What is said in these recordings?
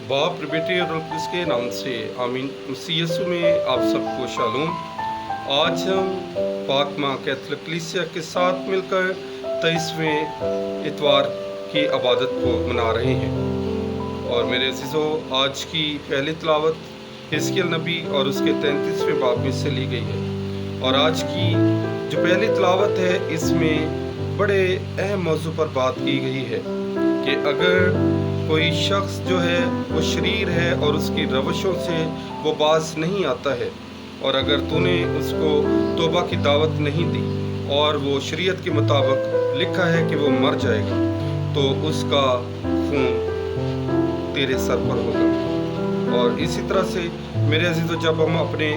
बाप बेटे और रुल्क़ुद्स के नाम से आमीन। मसीह यीशु में आप सबको शालोम। आज हम पाक माँ कैथोलिक कलीसिया के साथ मिलकर 23वें इतवार की इबादत को मना रहे हैं। और मेरे अज़ीज़ों, आज की पहली तिलावत हिजकिय्याह नबी और उसके 33वें बाब में से ली गई है। और आज की जो पहली तिलावत है, इसमें बड़े अहम मौजू पर बात की गई है कि अगर कोई शख्स जो है वो शरीर है और उसकी रवशों से वो बाज नहीं आता है, और अगर तूने उसको तौबा की दावत नहीं दी और वो शरीयत के मुताबिक लिखा है कि वो मर जाएगा, तो उसका खून तेरे सर पर होगा। और इसी तरह से मेरे अज़ीज़ों, जब हम अपने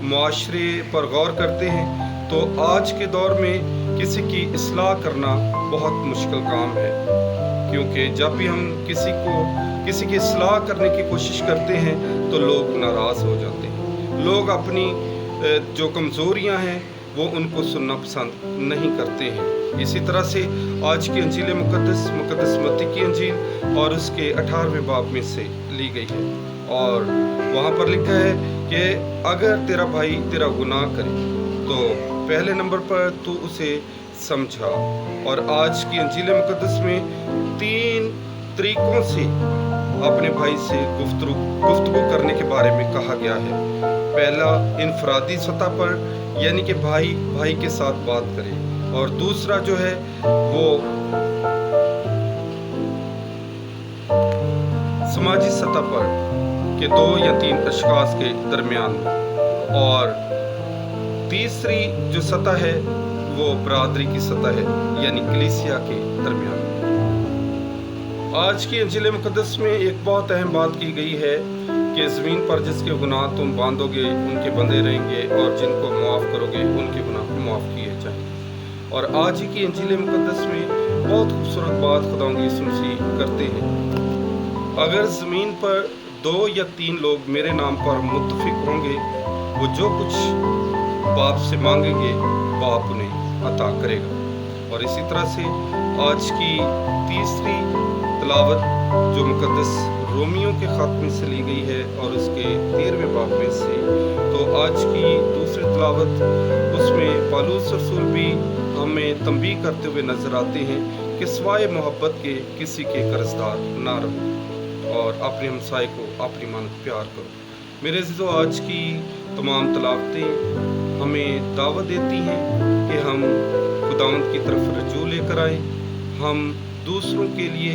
मुआशरे पर गौर करते हैं तो आज के दौर में किसी की इस्लाह करना बहुत मुश्किल काम है, क्योंकि जब भी हम किसी की इस्लाह करने की कोशिश करते हैं तो लोग नाराज़ हो जाते हैं। लोग अपनी जो कमज़ोरियां हैं वो उनको सुनना पसंद नहीं करते हैं। इसी तरह से आज की अंजील मुक़द्दस मत्ती की अंजील और उसके 18वें बाब में से ली गई है। और वहाँ पर लिखा है कि अगर तेरा भाई तेरा गुनाह करे तो पहले नंबर पर तू उसे समझा। और आज की अंजील मुक़द्दस में 3 तरीकों से अपने भाई से गुफ्तगू करने के बारे में कहा गया है। पहला, इनफरादी सतह पर, यानी कि भाई भाई के साथ बात करे। और दूसरा जो है वो समाजी सतह पर कि 2 या 3 अशखास के दरमियान। और तीसरी जो सतह है वो बरादरी की सतह है, यानी कलीसिया के दरमियान। आज की अंजील मुक़द्दस में एक बहुत अहम बात की गई है कि ज़मीन पर जिसके गुनाह तुम बांधोगे उनके बंधे रहेंगे, और जिनको मुआफ़ करोगे उनके गुनाह मुआफ़ किए जाएंगे। और आज ही की अंजील मुक़द्दस में बहुत खूबसूरत बात खुदावंद यीशु मसीह करते हैं। अगर ज़मीन पर 2 या 3 लोग मेरे नाम पर मुत्तफ़िक होंगे, वो जो कुछ बाप से मांगेंगे बाप उन्हें अता करेगा। और इसी तरह से आज की तीसरी तिलावत जो मुक़द्दस रोमियों के ख़त में से ली गई है और उसके 13वें बाब में से, तो आज की दूसरी तिलावत उसमें पौलुस रसूल भी हमें तंबीह करते हुए नज़र आते हैं कि सिवाय मोहब्बत के किसी के कर्जदार ना रहो और अपने हमसाए को अपनी मानक प्यार करो। मेरे अज़ीज़ों, आज की तमाम तिलावतें हमें दावत देती हैं कि हम खुदावंद की तरफ रजू लेकर आए, हम दूसरों के लिए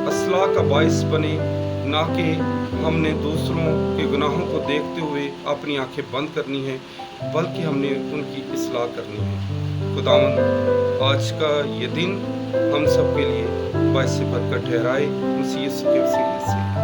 असलाह का बाइस बने, ना कि हमने दूसरों के गुनाहों को देखते हुए अपनी आंखें बंद करनी है, बल्कि हमने उनकी इस्लाह करनी है। खुदावंद आज का ये दिन हम सब के लिए बाइस बरकत ठहराए, मसीह यीशु के वसीले से।